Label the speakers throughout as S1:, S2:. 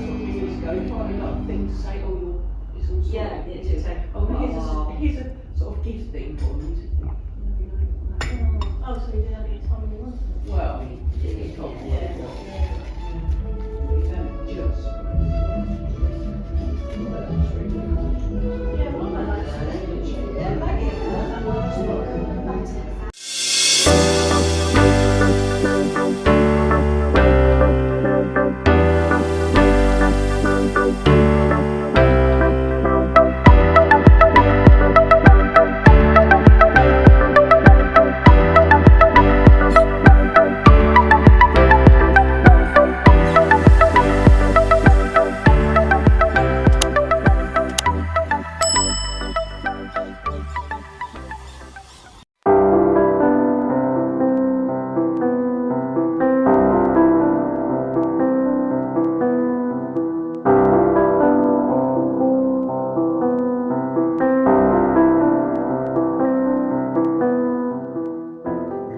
S1: sort of business go. You finally got a thing to say, oh, it's all sorted.
S2: Yeah, it did take
S1: Oh,
S2: quite a while.
S1: here's a sort of gift thing for them.
S2: Oh, so you did have your time in London?
S1: Well, I mean, it's got
S2: Yeah.
S1: just.
S2: Yeah, well, I like that. Yeah, maybe it was. I'm not sure.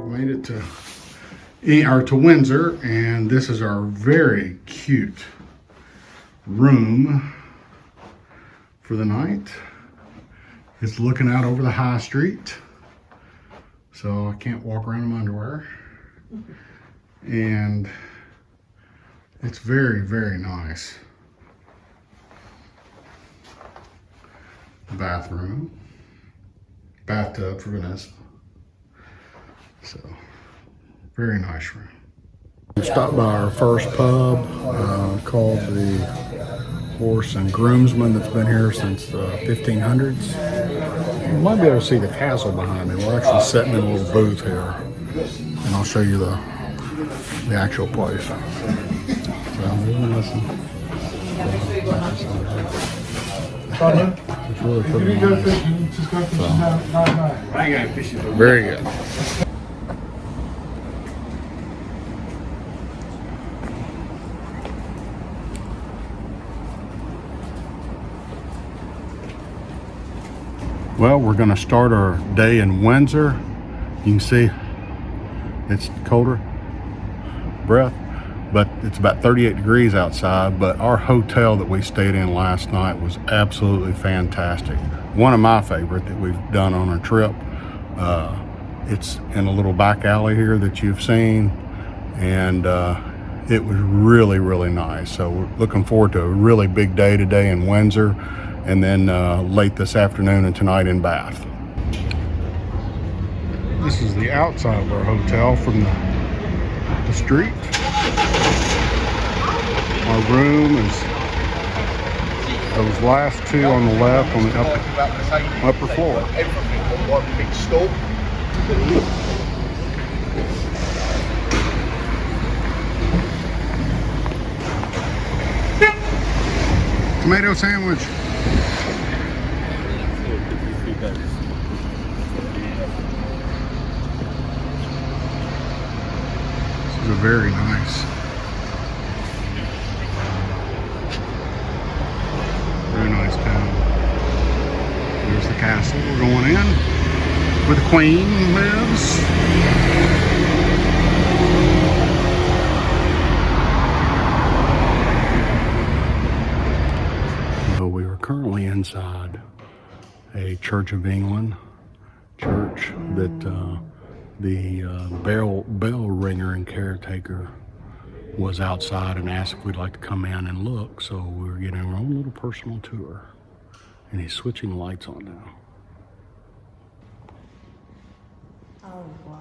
S3: Made it to Windsor, and this is our very cute room for the night. It's looking out over the high street, so I can't walk around in my underwear. And it's very, very nice. Bathroom, bathtub for Vanessa. So, very nice room. Stopped by our first pub called the Horse and Groomsman, that's been here since the 1500s. You might be able to see the castle behind me. We're actually sitting in a little booth here, and I'll show you the actual place. So, it's really pretty nice. Very good. Well, we're going to start our day in Windsor. You can see it's colder breath, but it's about 38 degrees outside. But our hotel that we stayed in last night was absolutely fantastic. One of my favorite that we've done on our trip. It's in a little back alley here that you've seen, and it was really, really nice. So we're looking forward to a really big day today in Windsor, and then late this afternoon and tonight in Bath. This is the outside of our hotel from the street. Our room is those last two on the left on the upper floor.
S4: Everything on one big store.
S3: Tomato sandwich. This is a very nice, town. There's the castle we're going in, where the Queen lives. So we are currently inside a Church of England church that the bell ringer and caretaker was outside and asked if we'd like to come in and look. So we're getting our own little personal tour, and he's switching the lights on now.
S2: Oh, wow.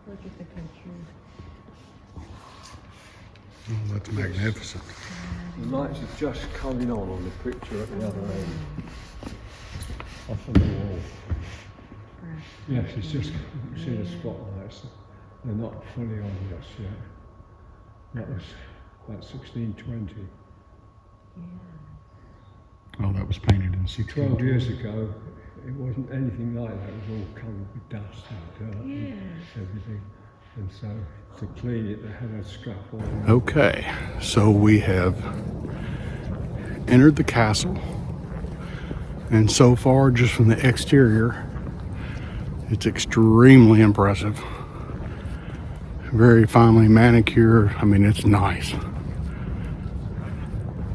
S2: Look at the country.
S3: Oh, that's magnificent.
S5: The lights are just coming on the picture at the other end. Off on the wall. Yes, it's just, you can see the spotlights. They're not fully on just yet. That was about 1620.
S3: Oh, that was painted in
S5: 12 years ago, it wasn't anything like that. It was all covered with dust and dirt and everything. And so to clean it, they had a scaffold.
S3: Okay, so we have entered the castle, and so far, just from the exterior, it's extremely impressive. Very finely manicured. I mean, it's nice.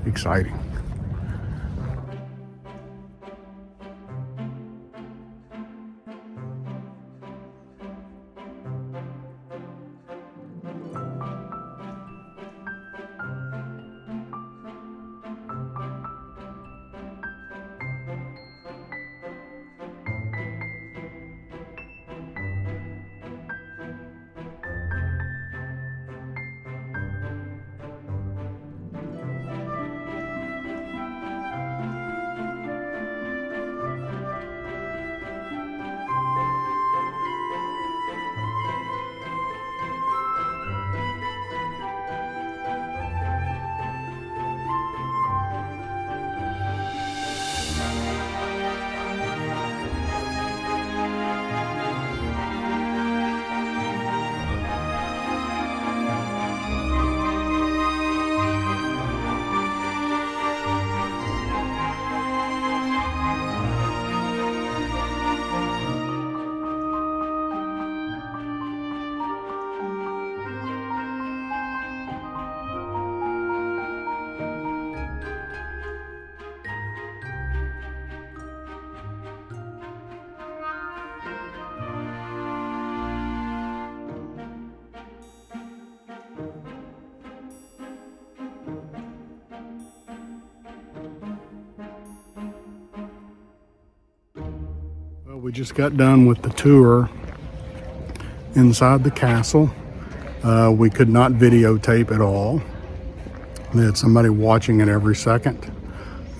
S3: exciting. Well, we just got done with the tour inside the castle. We could not videotape at all. We had somebody watching it every second,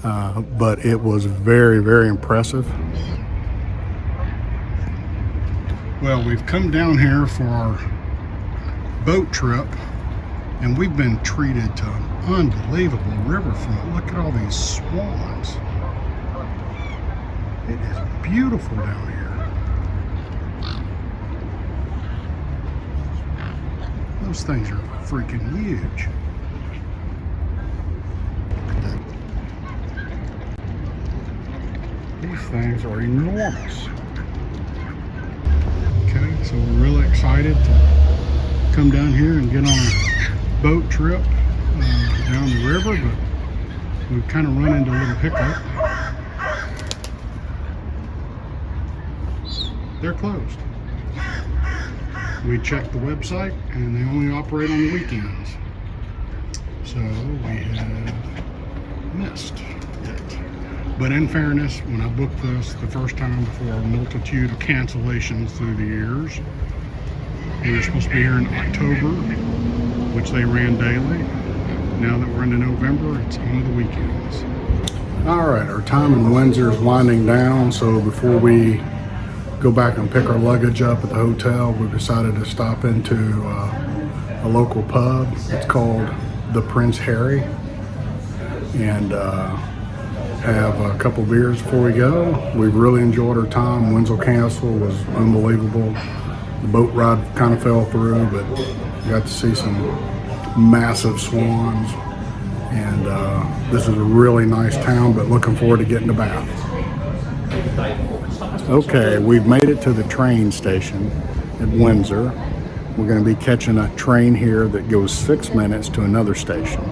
S3: but it was very, very impressive. Well, we've come down here for our boat trip, and we've been treated to an unbelievable riverfront. Look at all these swans. It is beautiful down here. Those things are freaking huge. These things are enormous. Okay, so we're really excited to come down here and get on a boat trip down the river, but we've kind of run into a little hiccup. They're closed. We checked the website and they only operate on the weekends. So we have missed it. But in fairness, when I booked this the first time before a multitude of cancellations through the years, we were supposed to be here in October, which they ran daily. Now that we're into November, it's only the weekends. All right, our time in Windsor is winding down, so before we go back and pick our luggage up at the hotel, we've decided to stop into a local pub. It's called the Prince Harry, and have a couple beers before we go. We've really enjoyed our time. Windsor Castle was unbelievable. The boat ride kind of fell through, but we got to see some massive swans, and this is a really nice town, but looking forward to getting to Bath. Okay, we've made it to the train station at Windsor. We're going to be catching a train here that goes 6 minutes to another station.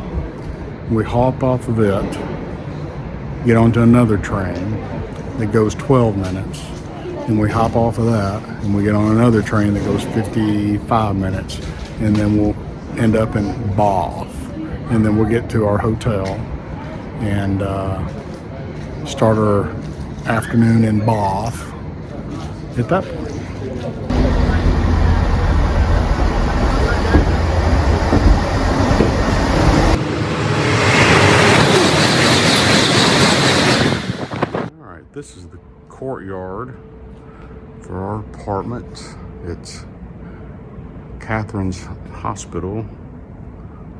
S3: We hop off of it, get onto another train that goes 12 minutes, and we hop off of that and we get on another train that goes 55 minutes, and then we'll end up in Bath, and then we'll get to our hotel and start our afternoon in Bath at that point. All right, this is the courtyard for our apartment. It's Catherine's Hospital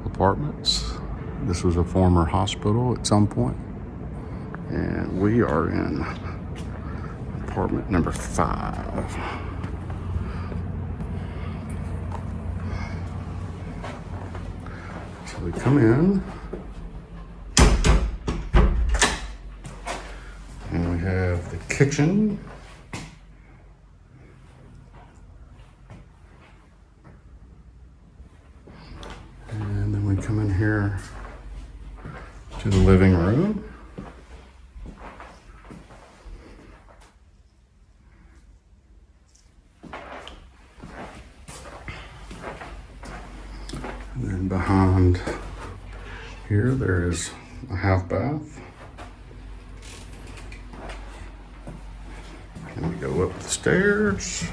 S3: Apartments. This was a former hospital at some point. And we are in apartment number 5. So we come in, and we have the kitchen. And then we come in here to the living room. And then behind here, there is a half bath. And we go up the stairs.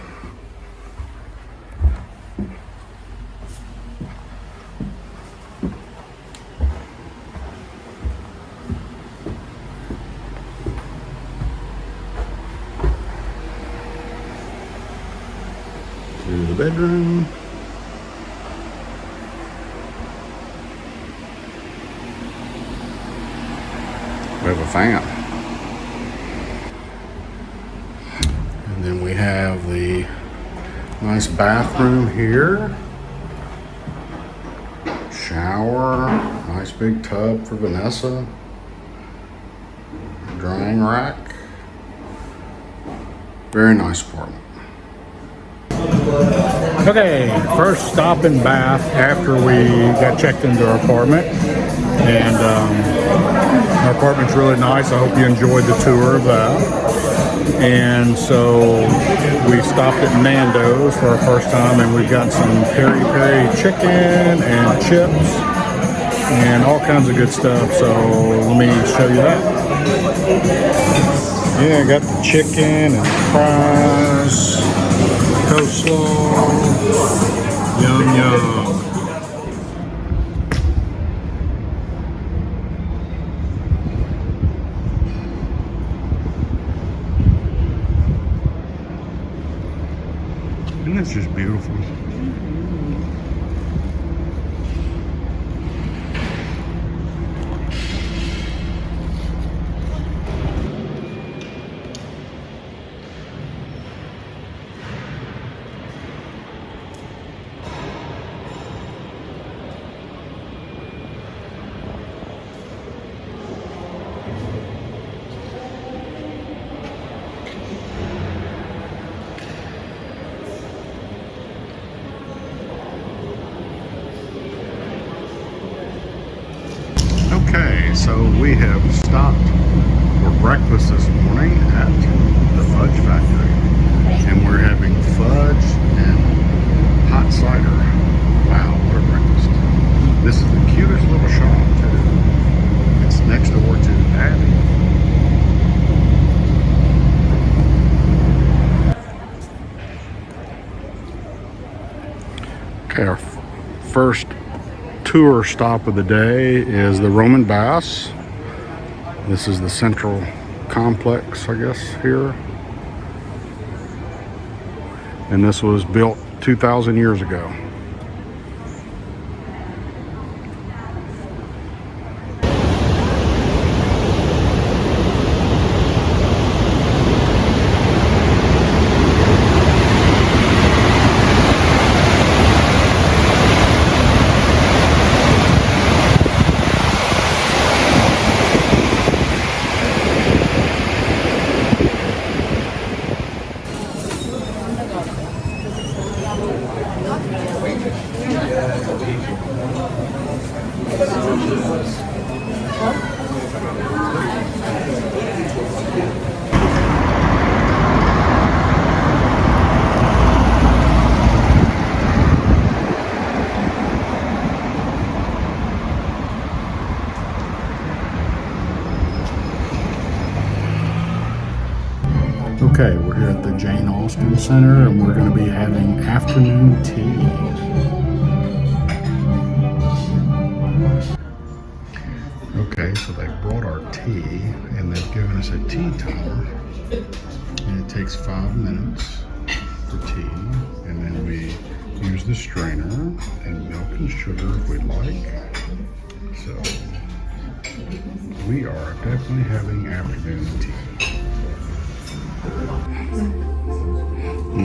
S3: To the bedroom. We have a fan. And then we have the nice bathroom here. Shower, nice big tub for Vanessa. Drying rack. Very nice apartment.
S6: Okay, first stop in Bath after we got checked into our apartment. And our apartment's really nice. I hope you enjoyed the tour of that. And so we stopped at Nando's for our first time, and we've got some peri-peri chicken and chips and all kinds of good stuff. So let me show you that. Yeah, I got the chicken and fries, coleslaw, yum yum.
S3: And it's just beautiful. Okay, so we have stopped for breakfast this morning at the Fudge Factory, and we're having fudge and hot cider. Wow, what a breakfast. This is the cutest little shop too. It's next door to Abbey. Okay, our first tour stop of the day is the Roman Baths. This is the central complex, I guess, here. And this was built 2,000 years ago. Okay, we're here at the Jane Austen Center, and we're going to be having afternoon tea. Okay, so they brought our tea, and they've given us a tea timer, and it takes 5 minutes for tea, and then we use the strainer and milk and sugar if we'd like. So we are definitely having afternoon tea.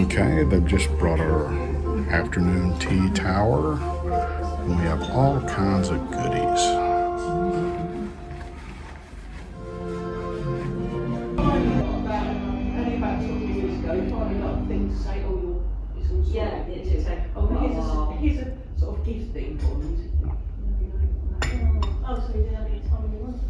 S3: Okay, they've just brought our afternoon tea tower, and we have all kinds of goodies.
S1: Only about 2 years ago, you find a lot of things to say, oh, it's all sorted.
S2: Yeah, it's just like,
S1: Here's a sort of gift thing for them.
S2: oh, so you didn't have any time you wanted.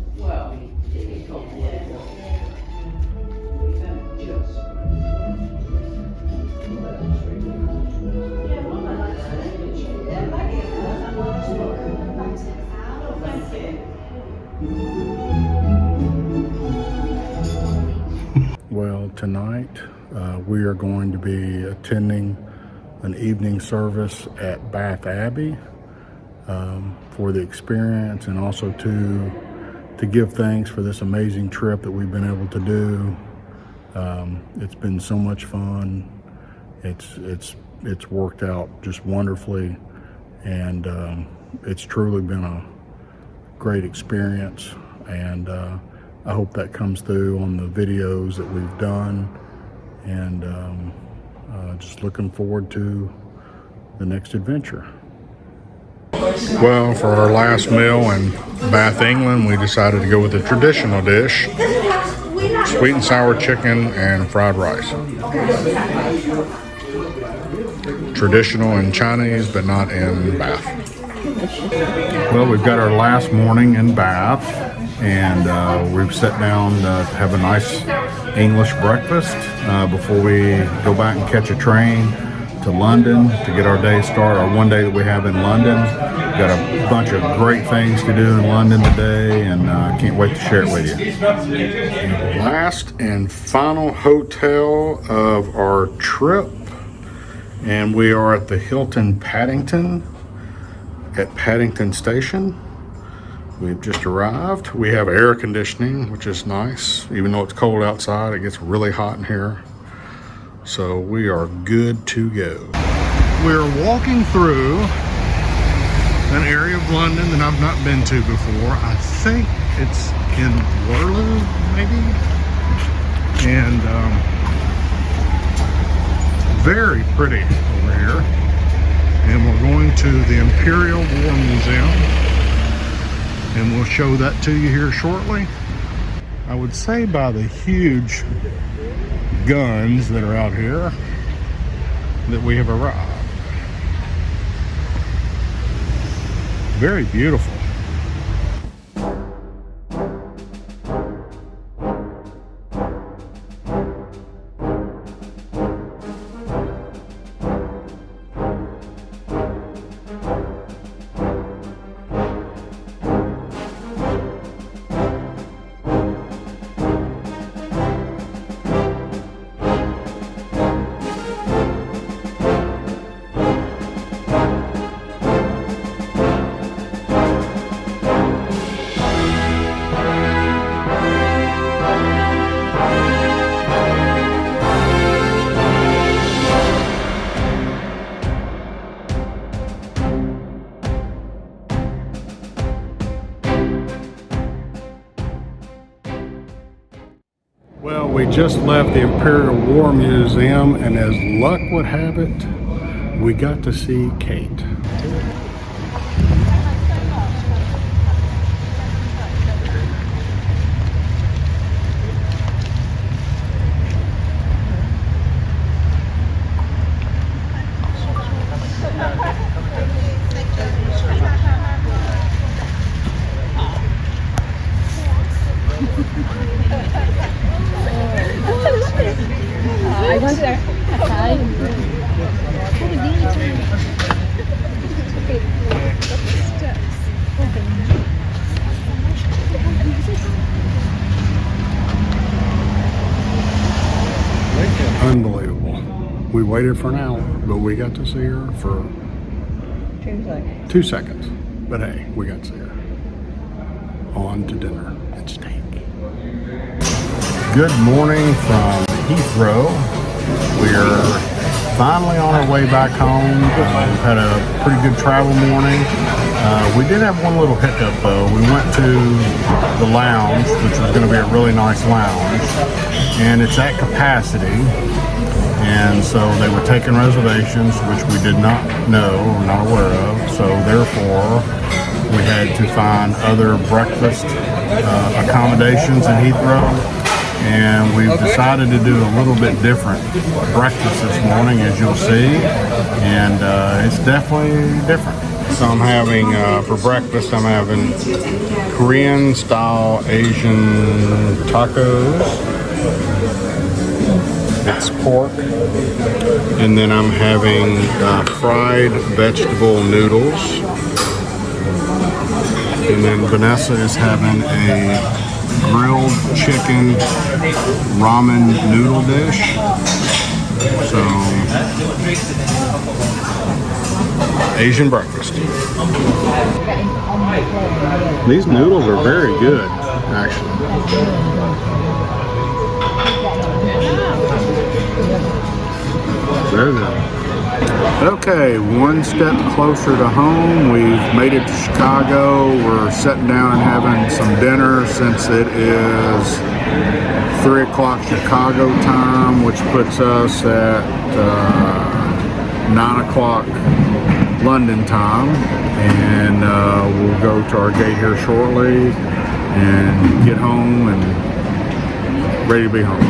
S3: tonight. We are going to be attending an evening service at Bath Abbey for the experience, and also to give thanks for this amazing trip that we've been able to do. It's been so much fun. It's worked out just wonderfully, and it's truly been a great experience, and I hope that comes through on the videos that we've done, and just looking forward to the next adventure. Well, for our last meal in Bath, England, we decided to go with a traditional dish: sweet and sour chicken and fried rice. Traditional in Chinese, but not in Bath. Well, we've got our last morning in Bath, and we've sat down to have a nice English breakfast before we go back and catch a train to London to get our day started, our one day that we have in London. Got a bunch of great things to do in London today, and can't wait to share it with you. Last and final hotel of our trip, and we are at the Hilton Paddington at Paddington Station. We've just arrived. We have air conditioning, which is nice. Even though it's cold outside, it gets really hot in here. So we are good to go. We're walking through an area of London that I've not been to before. I think it's in Waterloo, maybe? And very pretty over here. And we're going to the Imperial War Museum, and we'll show that to you here shortly. I would say by the huge guns that are out here that we have arrived. Very beautiful. Well, we just left the Imperial War Museum, and as luck would have it, we got to see Kate.
S2: I wonder.
S3: Unbelievable. We waited for an hour, but we got to see her for 2 seconds. But hey, we got to see her. On to dinner and steak. Good morning from Heathrow. We're finally on our way back home. We've had a pretty good travel morning. We did have one little hiccup though. We went to the lounge, which was going to be a really nice lounge, and it's at capacity. And so they were taking reservations, which we did not know or not aware of. So therefore, we had to find other breakfast accommodations in Heathrow. And we've decided to do a little bit different breakfast this morning, as you'll see. And it's definitely different. So I'm having, for breakfast, I'm having Korean style Asian tacos. It's pork, and then I'm having fried vegetable noodles, and then Vanessa is having a grilled chicken ramen noodle dish. So, Asian breakfast. These noodles are very good, actually. Very good. Okay, one step closer to home. We've made it to Chicago. We're sitting down and having some dinner since it is 3 o'clock Chicago time, which puts us at 9 o'clock London time. And we'll go to our gate here shortly and get home and ready to be home.